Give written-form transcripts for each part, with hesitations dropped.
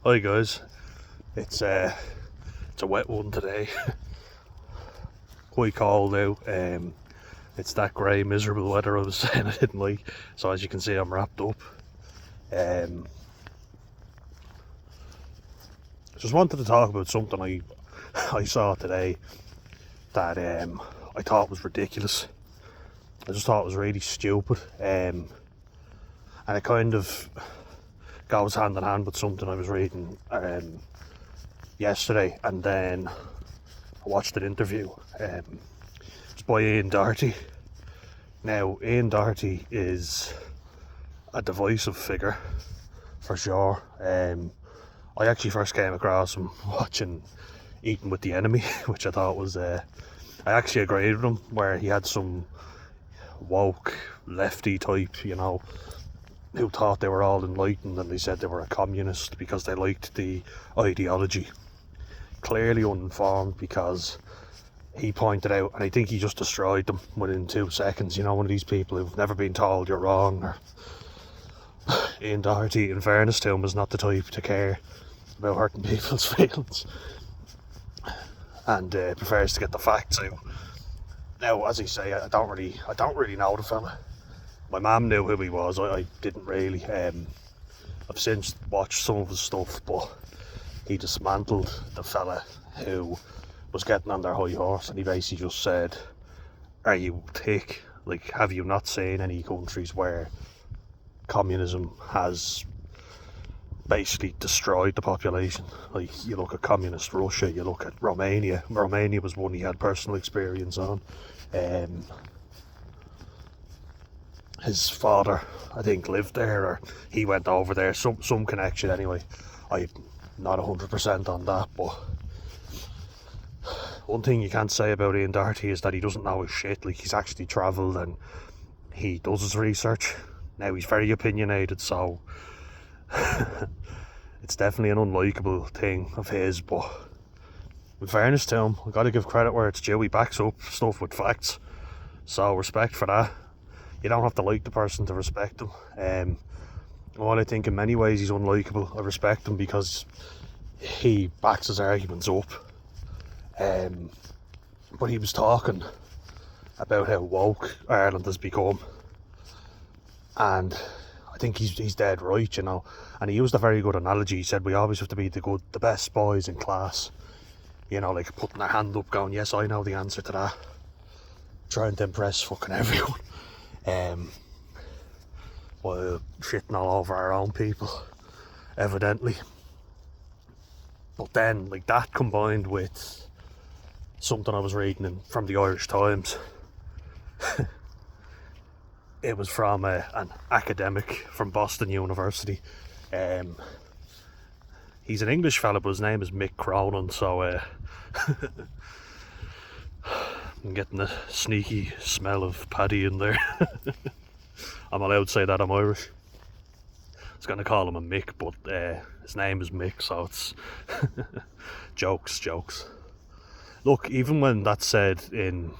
Hi guys, it's a wet one today. Quite cold out. It's that grey, miserable weather I was saying I didn't like. So as you can see, I'm wrapped up. Just wanted to talk about something I saw today that I thought was ridiculous. I just thought it was really stupid, and it kind of goes hand in hand with something I was reading yesterday, and then I watched an interview. It's by Ian Doherty. Now, Ian Doherty is a divisive figure, for sure. I actually first came across him watching Eating with the Enemy, which I thought was, I actually agreed with him, where he had some woke, lefty type, who thought they were all enlightened, and they said they were a communist because they liked the ideology. Clearly uninformed, because he pointed out, and I think he just destroyed them within 2 seconds. One of these people who've never been told you're wrong. Or Ian Doherty, in fairness to him, is not the type to care about hurting people's feelings, and prefers to get the facts out. Now, as I say, I don't really know the fella. My mum knew who he was. I didn't really. I've since watched some of his stuff, but he dismantled the fella who was getting on their high horse, and he basically just said, "Are you thick? Like, have you not seen any countries where communism has basically destroyed the population? Like, you look at communist Russia, you look at Romania. Romania was one he had personal experience on. His father, I think, lived there, or he went over there, some connection anyway. I'm not 100% on that, but one thing you can't say about Ian Doherty is that he doesn't know his shit. Like, he's actually travelled and he does his research. Now, he's very opinionated, so it's definitely an unlikable thing of his, but in fairness to him, I've got to give credit where it's due. He backs up stuff with facts, so respect for that. You don't have to like the person to respect them. While I think in many ways he's unlikable, I respect him because he backs his arguments up. But he was talking about how woke Ireland has become, and I think he's dead right, and he used a very good analogy. He said we always have to be the best boys in class, like putting their hand up going, yes, I know the answer to that, trying to impress fucking everyone, while shitting all over our own people, evidently. But then, like, that combined with something I was reading from the Irish Times, it was from an academic from Boston University. He's an English fella, but his name is Mick Cronin, so I'm getting a sneaky smell of paddy in there. I'm allowed to say that I'm Irish. I was going to call him a Mick, but his name is Mick, so it's jokes. Look, even when that's said in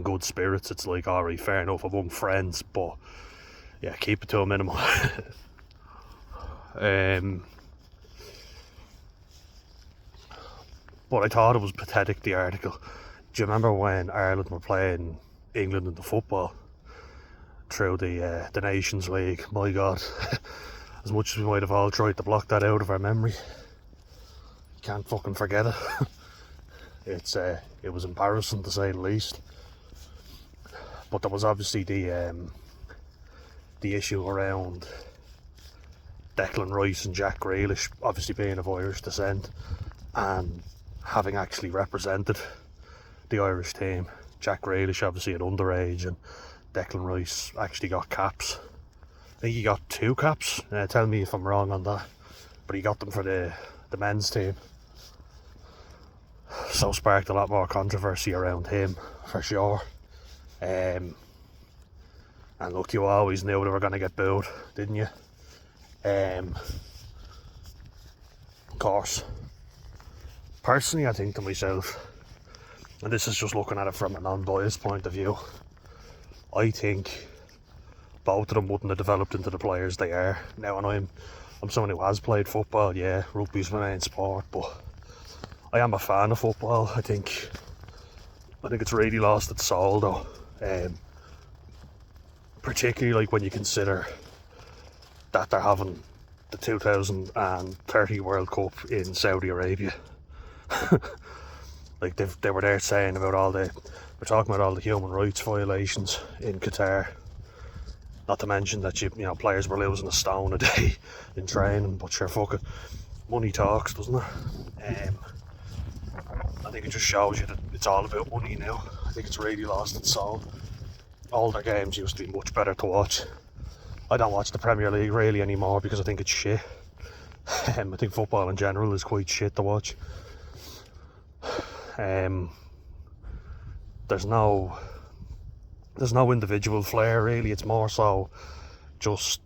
good spirits, it's like, alright, fair enough, among friends, but yeah, keep it to a minimum. But I thought it was pathetic, the article. Do you remember when Ireland were playing England in the football through the Nations League? My God, as much as we might have all tried to block that out of our memory, can't fucking forget it. It was embarrassing, to say the least. But there was obviously the issue around Declan Rice and Jack Grealish obviously being of Irish descent and having actually represented the Irish team. Jack Grealish obviously at underage, and Declan Rice actually got caps. I think he got 2 caps. Tell me if I'm wrong on that, but he got them for the men's team. So sparked a lot more controversy around him, for sure. And look, you always knew they were going to get booed, didn't you? Of course, personally, I think to myself, and this is just looking at it from a non-biased point of view, I think both of them wouldn't have developed into the players they are now. And I'm someone who has played football. Yeah, rugby's my main sport, but I am a fan of football. I think it's really lost its soul though. Particularly like when you consider that they're having the 2030 World Cup in Saudi Arabia. Like they were there saying about we're talking about all the human rights violations in Qatar. Not to mention that you know players were losing a stone a day in training, but sure, fuck it, money talks, doesn't it? I think it just shows you that it's all about money now. I think it's really lost its soul. Older games used to be much better to watch. I don't watch the Premier League really anymore because I think it's shit. I think football in general is quite shit to watch. There's no individual flair really. It's more so just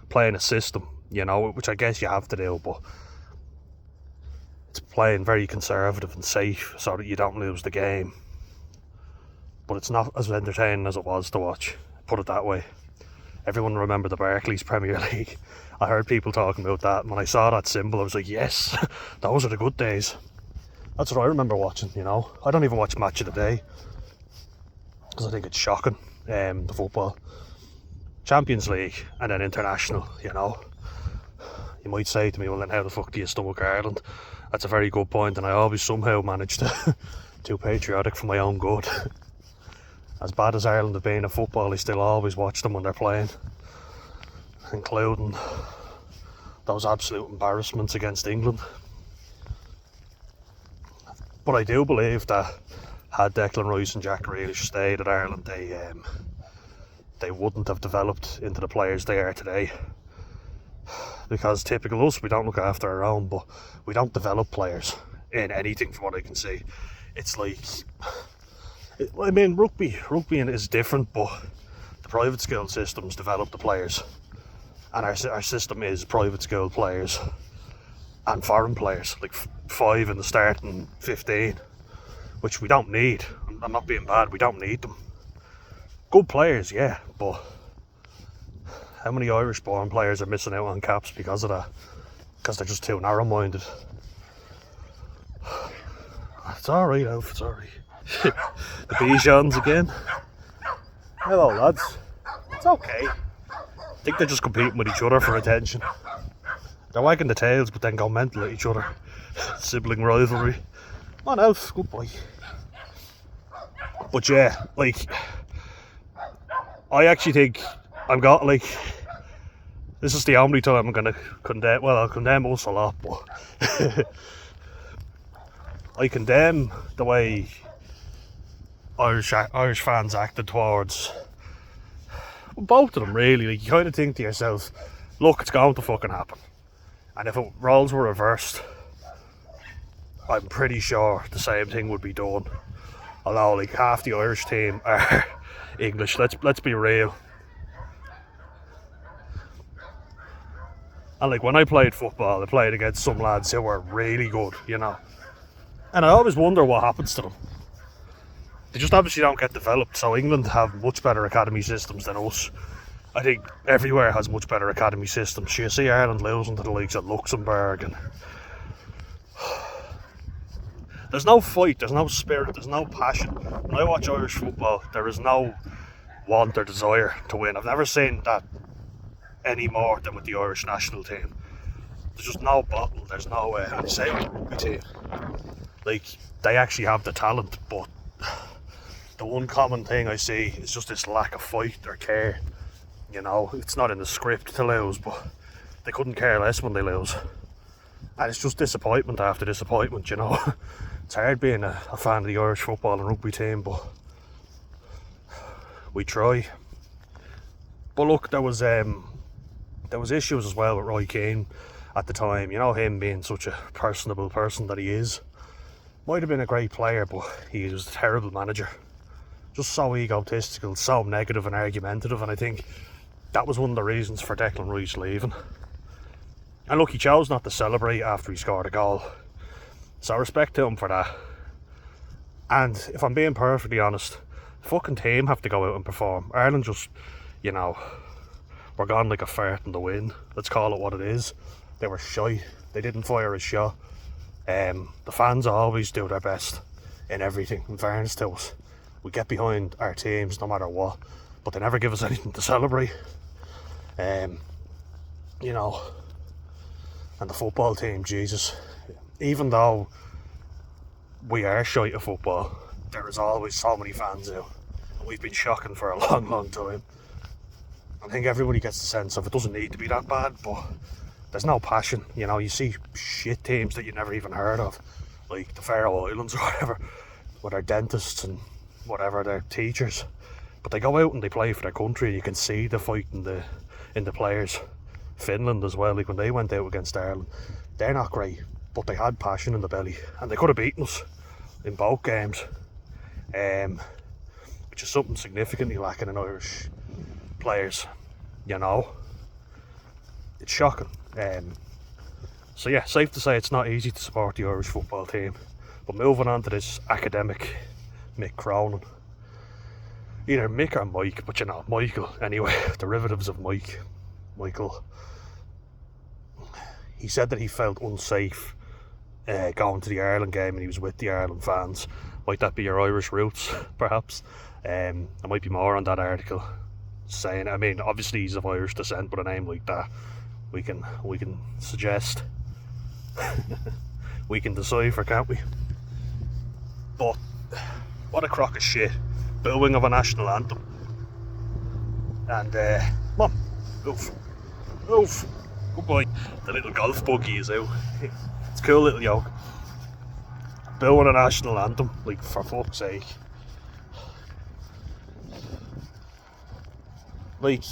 playing a system, you know, which I guess you have to do, but it's playing very conservative and safe so that you don't lose the game. But it's not as entertaining as it was to watch, put it that way. Everyone remember the Barclays Premier League. I heard people talking about that, and when I saw that symbol I was like, yes, those are the good days. That's what I remember watching, you know. I don't even watch Match of the Day because I think it's shocking, the football. Champions League and then international, you know. You might say to me, well then how the fuck do you stomach Ireland? That's a very good point, and I always somehow manage to too patriotic for my own good. As bad as Ireland have been at football, I still always watch them when they're playing, including those absolute embarrassments against England. But I do believe that had Declan Rice and Jack Grealish stayed at Ireland, they wouldn't have developed into the players they are today. Because typical us, we don't look after our own, but we don't develop players in anything from what I can see. It's like, I mean, rugby is different, but the private school systems develop the players, and our system is private school players and foreign players, like 5 in the start and 15, which we don't need. I'm not being bad, we don't need them. Good players, yeah, but how many Irish born players are missing out on caps because of that? Because they're just too narrow-minded. It's alright, Alf, it's alright. The Bijans again. Hello lads. It's okay. I think they're just competing with each other for attention. They're wagging the tails but then go mental at each other. Sibling rivalry. Come on Alf, good boy. But yeah, like, I actually think this is the only time I'm gonna condemn, well I'll condemn us a lot, but I condemn the way Irish fans acted towards both of them really. Like, you kind of think to yourself, look, it's going to fucking happen, and if roles were reversed, I'm pretty sure the same thing would be done. Although like half the Irish team are English, let's be real. And like when I played football, I played against some lads who were really good, you know, and I always wonder what happens to them. They just obviously don't get developed. So England have much better academy systems than us. I think everywhere has much better academy systems. You see Ireland losing to the likes of Luxembourg, and there's no fight, there's no spirit, there's no passion. When I watch Irish football, there is no want or desire to win. I've never seen that any more than with the Irish national team. There's just no bottle, there's no rugby team. Like, they actually have the talent, but the one common thing I see is just this lack of fight or care. You know, it's not in the script to lose, but they couldn't care less when they lose. And it's just disappointment after disappointment, you know. It's hard being a fan of the Irish football and rugby team, but we try. But look, there was issues as well with Roy Keane at the time. You know, him being such a personable person that he is. Might have been a great player, but he was a terrible manager. Just so egotistical, so negative and argumentative, and I think that was one of the reasons for Declan Rice leaving. And look, he chose not to celebrate after he scored a goal, so respect to him for that. And if I'm being perfectly honest, the fucking team have to go out and perform. Ireland just, you know, were gone like a fart in the wind. Let's call it what it is. They were shy. They didn't fire a shot. The fans always do their best in everything, in fairness to us. We get behind our teams no matter what, but they never give us anything to celebrate. You know, and the football team, Jesus, even though we are shy of football, there is always so many fans out, and we've been shocking for a long time. I think everybody gets the sense of it doesn't need to be that bad, but there's no passion. You know, you see shit teams that you never even heard of, like the Faroe Islands or whatever, with their dentists and whatever, their teachers, but they go out and they play for their country. You can see the fight in the players. Finland as well, like when they went out against Ireland, they're not great, but they had passion in the belly, and they could have beaten us in both games, which is something significantly lacking in Irish players. You know, it's shocking. So yeah, safe to say it's not easy to support the Irish football team. But moving on to this academic Mick Cronin, either Mick or Mike, but you know, Michael anyway, derivatives of Michael. He said that he felt unsafe going to the Ireland game, and he was with the Ireland fans. Might that be your Irish roots, perhaps? There might be more on that article saying, I mean, obviously he's of Irish descent, but a name like that, we can suggest. We can decipher, can't we? But what a crock of shit. Booing of a national anthem. And come on, oof, good boy. The little golf buggy is out. It's a cool little yoke. Booing a national anthem, like, for fuck's sake. Like,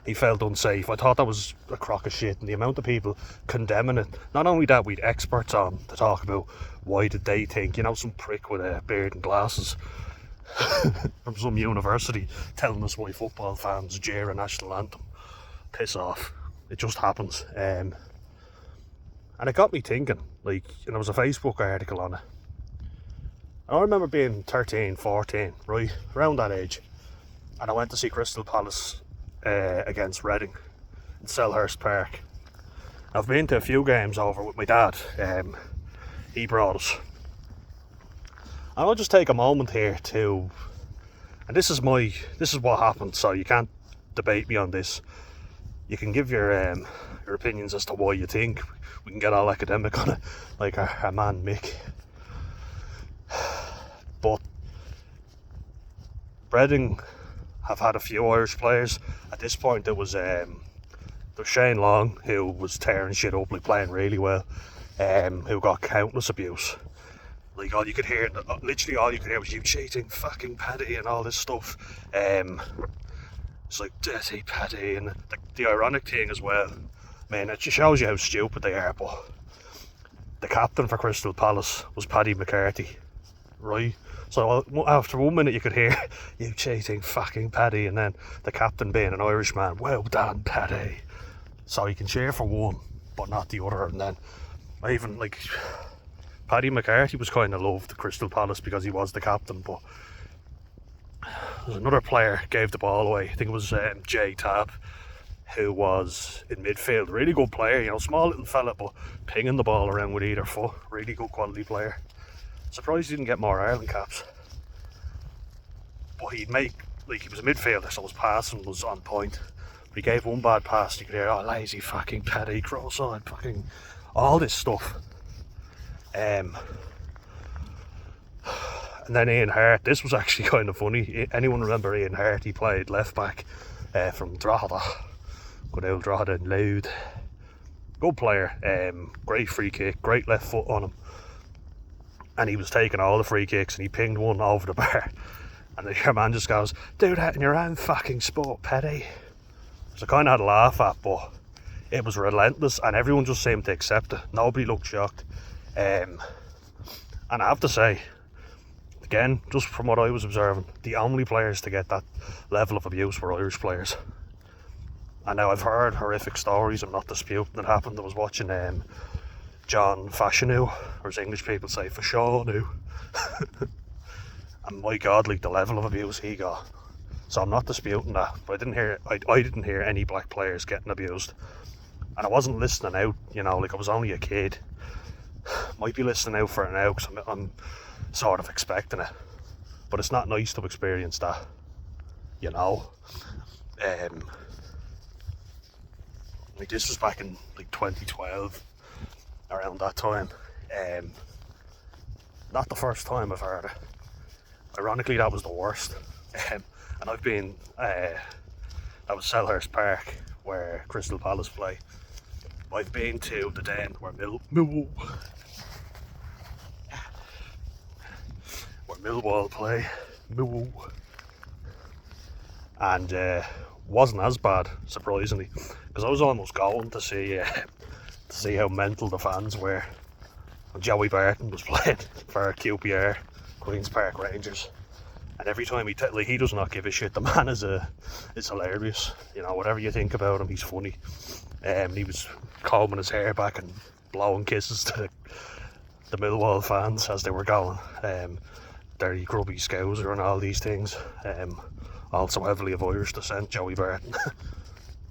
he felt unsafe. I thought that was a crock of shit, and the amount of people condemning it. Not only that, we'd experts on to talk about why did they think, you know, some prick with a beard and glasses from some university telling us why football fans jeer a national anthem. Piss off. It just happens. And it got me thinking, like, and there was a Facebook article on it. And I remember being 13, 14, right, around that age, and I went to see Crystal Palace against Reading in Selhurst Park. I've been to a few games over with my dad. He brought us. And I'll just take a moment here to, and this is what happened, so you can't debate me on this. You can give your opinions as to why you think. We can get all academic on it, like our man Mick. But Reading have had a few Irish players. At this point, there was Shane Long, who was tearing shit up, like playing really well, who got countless abuse. Like, all you could hear, literally all you could hear was you cheating, fucking Paddy, and all this stuff. It's like, dirty Paddy, and the ironic thing as well, man, it just shows you how stupid they are, but the captain for Crystal Palace was Paddy McCarthy, right? So after 1 minute you could hear, you cheating fucking Paddy, and then the captain being an Irishman, well done Paddy. So you can cheer for one, but not the other. And then, even, like, Paddy McCarthy was kind of loved at Crystal Palace because he was the captain, but another player gave the ball away. I think it was Jay Tab, who was in midfield. Really good player, you know, small little fella, but pinging the ball around with either foot. Really good quality player. Surprised he didn't get more Ireland caps. But he'd make, like, he was a midfielder, so his passing was on point. But he gave one bad pass, you could hear, oh, lazy fucking Paddy, cross-eyed, fucking, all this stuff. And then Ian Hart, this was actually kind of funny. Anyone remember Ian Hart? He played left back from Drogheda. Good old Drogheda and Loud. Good player, great free kick, great left foot on him. And he was taking all the free kicks, and he pinged one over the bar. And your man just goes, do that in your own fucking sport, Paddy. So I kind of had a laugh at, but it was relentless, and everyone just seemed to accept it. Nobody looked shocked. And I have to say, again, just from what I was observing, the only players to get that level of abuse were Irish players. And now I've heard horrific stories, I'm not disputing that happened. I was watching John Fashanu, or as English people say, Fashanu. And my God, like, the level of abuse he got. So I'm not disputing that, but I didn't hear any black players getting abused, and I wasn't listening out. Like I was only a kid. Might be listening out for it now because I'm sort of expecting it, but it's not nice to experience that. Like this was back in like 2012, around that time. Not the first time I've heard it. Ironically, that was the worst. And I've been, that was Selhurst Park, where Crystal Palace play. I've been to the Den where Millwall play. And wasn't as bad, surprisingly, because I was almost going to see how mental the fans were. And Joey Barton was playing for QPR, Queen's Park Rangers, and every time he does not give a shit. The man is hilarious. Whatever you think about him, he's funny. He was combing his hair back and blowing kisses to the Millwall fans as they were going. Dirty grubby scouser and all these things. Also heavily of Irish descent, Joey Barton.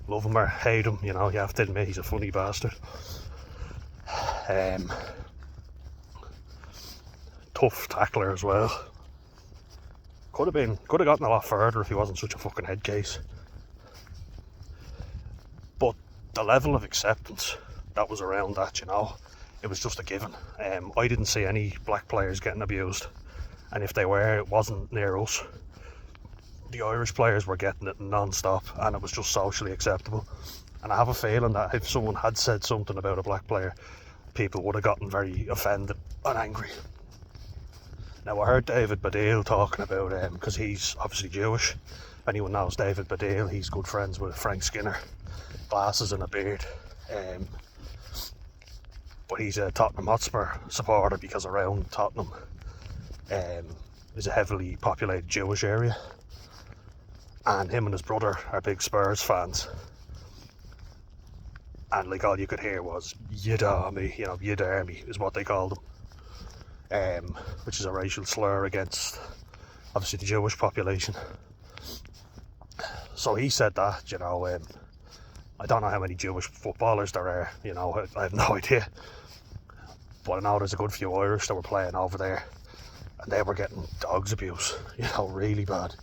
Love him or hate him, you have to admit he's a funny bastard. Tough tackler as well. Could have gotten a lot further if he wasn't such a fucking head case. But the level of acceptance that was around that, it was just a given. I didn't see any black players getting abused, and if they were, it wasn't near us. The Irish players were getting it non-stop, and it was just socially acceptable. And I have a feeling that if someone had said something about a black player, people would have gotten very offended and angry. Now, I heard David Baddiel talking about because he's obviously Jewish. If anyone knows David Baddiel, he's good friends with Frank Skinner, glasses and a beard. But he's a Tottenham Hotspur supporter because around Tottenham is a heavily populated Jewish area. And him and his brother are big Spurs fans. And like all you could hear was Yid Army, Yid Army is what they called them. Which is a racial slur against obviously the Jewish population. So he said that, I don't know how many Jewish footballers there are, I have no idea. But I know there's a good few Irish that were playing over there, and they were getting dogs abuse, really bad.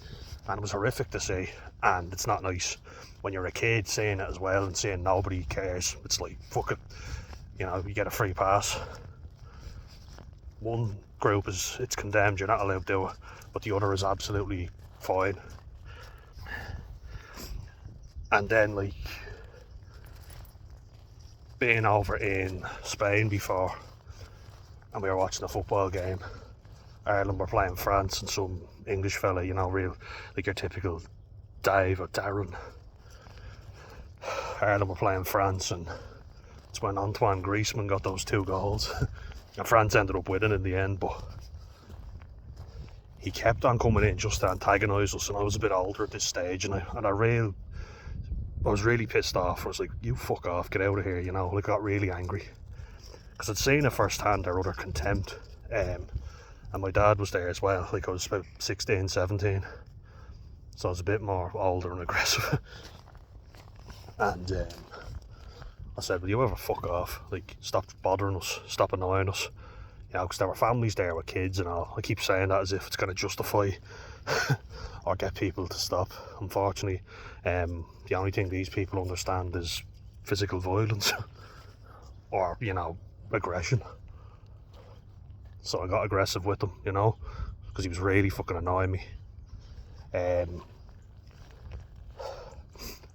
And it was horrific to see, and it's not nice when you're a kid seeing it as well and seeing nobody cares. It's like, fuck it, you get a free pass. One group it's condemned, you're not allowed to do it, but the other is absolutely fine. And then, like, being over in Spain before, and we were watching a football game. Ireland were playing France, and some English fella, real, like your typical Dave or Darren. Ireland were playing France, and it's when Antoine Griezmann got those 2 goals. And France ended up winning in the end, but he kept on coming in just to antagonise us, and I was a bit older at this stage, and I was really pissed off. I was like, you fuck off, get out of here, I got really angry. Because I'd seen it firsthand, their utter contempt. And my dad was there as well, like I was about 16, 17. So I was a bit more older and aggressive. And I said, will you ever fuck off? Like, stop bothering us, stop annoying us. Because there were families there with kids and all. I keep saying that as if it's going to justify or get people to stop. Unfortunately, the only thing these people understand is physical violence or, aggression. So I got aggressive with him, because he was really fucking annoying me.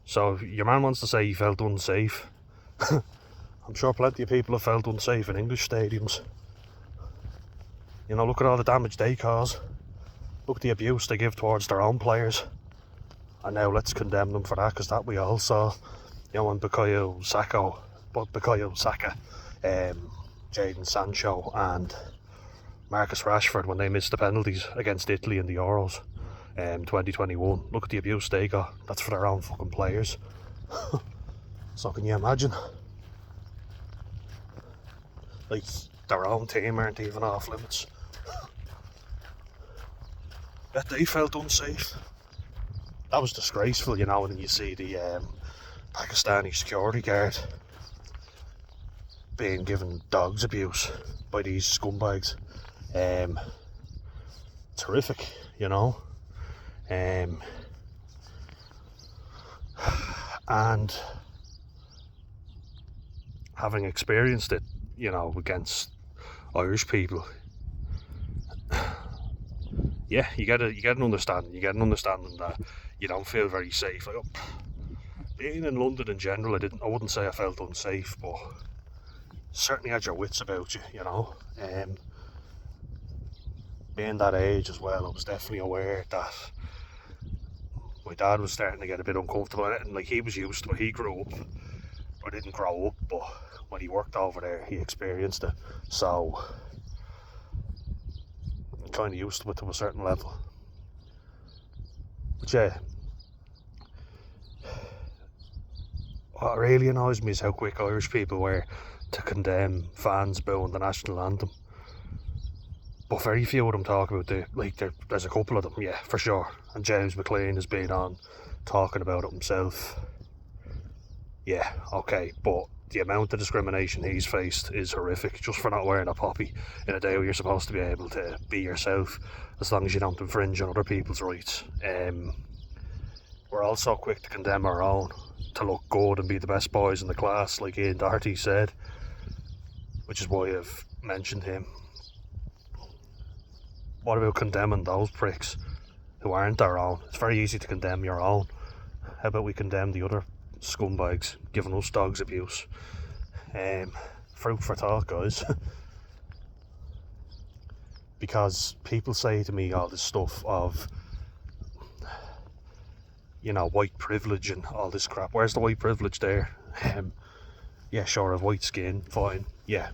So if your man wants to say he felt unsafe, I'm sure plenty of people have felt unsafe in English stadiums. Look at all the damage they cause. Look at the abuse they give towards their own players. And now let's condemn them for that, because that we all saw. When Bukayo Saka, Jadon Sancho and Marcus Rashford, when they missed the penalties against Italy in the Euros 2021. Look at the abuse they got. That's for their own fucking players. So can you imagine? Like, their own team aren't even off limits. Bet they felt unsafe. that was disgraceful, you know. And then you see the Pakistani security guard being given dogs abuse by these scumbags. It's horrific, you know. And having experienced it, you know, against Irish people, yeah, you get an understanding. You get an understanding that you don't feel very safe. Like, being in London in general, I wouldn't say I felt unsafe, but certainly had your wits about you, you know. Being that age as well, I was definitely aware that my dad was starting to get a bit uncomfortable, and like, he was used to it. He grew up, or didn't grow up, but when he worked over there, he experienced it. So I'm kind of used to it to a certain level. But yeah, what really annoys me is how quick Irish people were to condemn fans booing the national anthem. But very few of them talk about there's a couple of them, yeah, for sure. And James McLean has been on talking about it himself. Yeah, okay, but the amount of discrimination he's faced is horrific, just for not wearing a poppy in a day where you're supposed to be able to be yourself, as long as you don't infringe on other people's rights. We're also quick to condemn our own, to look good and be the best boys in the class, like Ian Doherty said, which is why I've mentioned him. What about condemning those pricks who aren't our own? It's very easy to condemn your own. How about we condemn the other scumbags giving us dogs abuse? Fruit for thought, guys. Because people say to me all this stuff of, you know, white privilege and all this crap. Where's the white privilege there? Yeah, sure, I've white skin, fine. Yeah,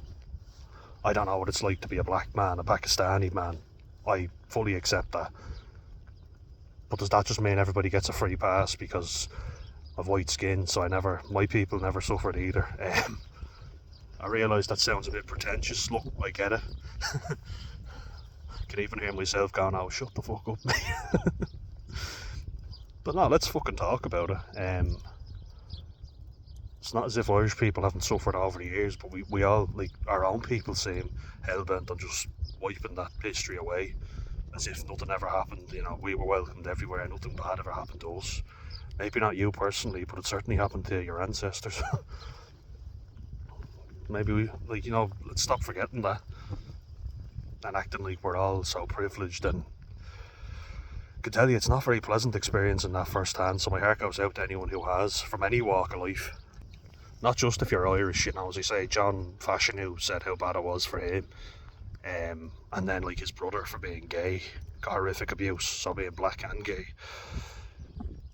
I don't know what it's like to be a black man, a Pakistani man. I fully accept that. But does that just mean everybody gets a free pass because of white skin? So my people never suffered either. I realise that sounds a bit pretentious. Look, I get it. I can even hear myself going, oh, shut the fuck up, mate. But no, let's fucking talk about it. It's not as if Irish people haven't suffered over the years, but we all, like, our own people seem hell-bent on just wiping that history away, as if nothing ever happened. You know, we were welcomed everywhere, nothing bad ever happened to us. Maybe not you personally, but it certainly happened to your ancestors. Maybe we, like, you know, let's stop forgetting that and acting like we're all so privileged. And I can tell you, it's not a very pleasant experience in that firsthand, so my heart goes out to anyone who has, from any walk of life. Not just if you're Irish, you know. As I say, John Fashanu said how bad it was for him. And then, like, his brother for being gay got horrific abuse, so being black and gay,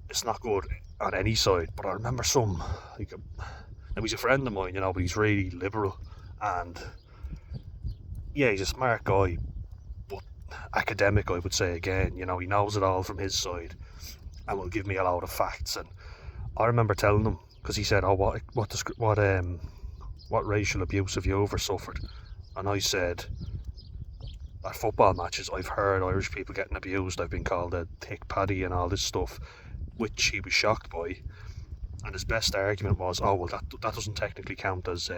it's not good on any side. But I remember now he's a friend of mine, you know, but he's really liberal, and yeah, he's a smart guy, but academic, I would say. Again, you know, he knows it all from his side and will give me a lot of facts. And I remember telling him, because he said, oh, what racial abuse have you ever suffered? And I said, at football matches, I've heard Irish people getting abused. I've been called a thick paddy and all this stuff, which he was shocked by. And his best argument was, oh, well, that doesn't technically count as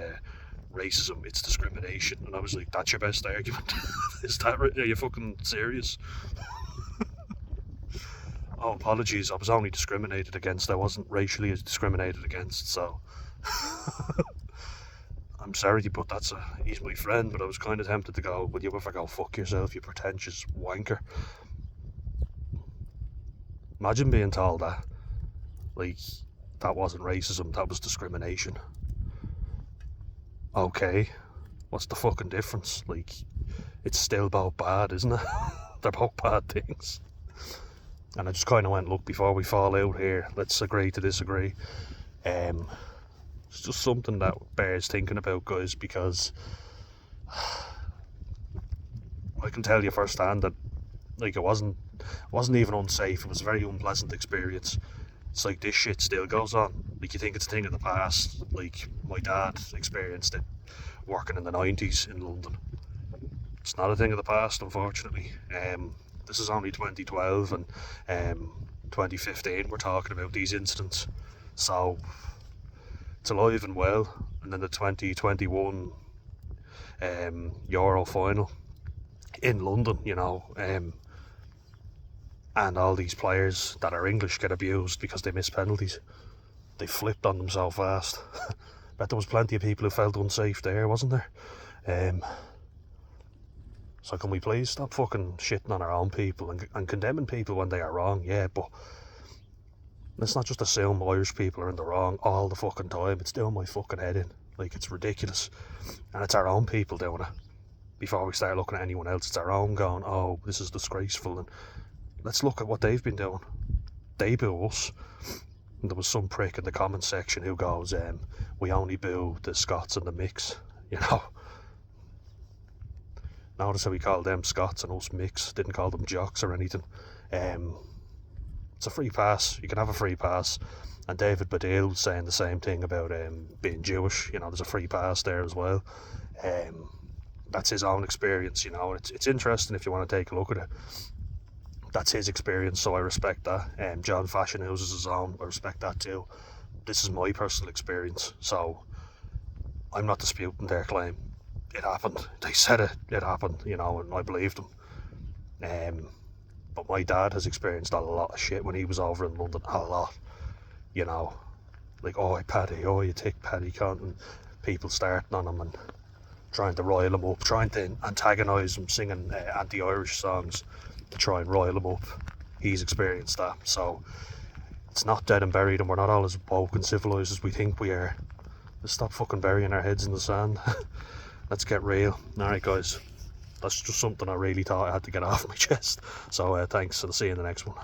racism, it's discrimination. And I was like, that's your best argument? Is that right? Are you fucking serious? Oh, apologies, I was only discriminated against. I wasn't racially discriminated against, so I'm sorry, but he's my friend. But I was kind of tempted to go, will you ever go fuck yourself, you pretentious wanker? Imagine being told that. Like, that wasn't racism, that was discrimination. Okay, what's the fucking difference? Like, it's still both bad, isn't it? They're both bad things. And I just kind of went, look, before we fall out here, let's agree to disagree. It's just something that bears thinking about, guys, because I can tell you firsthand that, like, it wasn't even unsafe. It was a very unpleasant experience. It's like, this shit still goes on. Like, you think it's a thing of the past. Like, my dad experienced it working in the 90s in London. It's not a thing of the past, unfortunately. This is only 2012, and 2015 we're talking about these incidents. So it's alive and well. And then the 2021 Euro final in London, and all these players that are English get abused because they miss penalties. They flipped on them so fast. Bet there was plenty of people who felt unsafe there, wasn't there? So can we please stop fucking shitting on our own people and condemning people when they are wrong? Yeah, but let's not just assume Irish people are in the wrong all the fucking time. It's doing my fucking head in. Like, it's ridiculous. And it's our own people doing it. Before we start looking at anyone else, it's our own going, oh, this is disgraceful. And let's look at what they've been doing. They boo us. And there was some prick in the comment section who goes, we only boo the Scots in the mix, Notice how we called them Scots and us mix, didn't call them jocks or anything. It's a free pass, you can have a free pass. And David Baddiel was saying the same thing about being Jewish, there's a free pass there as well. That's his own experience, it's interesting if you want to take a look at it. That's his experience, so I respect that. John Fashion uses his own, I respect that too. This is my personal experience, so I'm not disputing their claim. It happened. They said it happened, and I believed them. But my dad has experienced a lot of shit when he was over in London, a lot. Like, oh, Paddy, oh, you take Paddy cunt, and people starting on him and trying to rile him up, trying to antagonise him, singing anti-Irish songs to try and rile him up. He's experienced that, so it's not dead and buried, and we're not all as woke and civilised as we think we are. Let's stop fucking burying our heads in the sand. Let's get real. Alright guys, that's just something I really thought I had to get off my chest. So thanks, and I'll see you in the next one.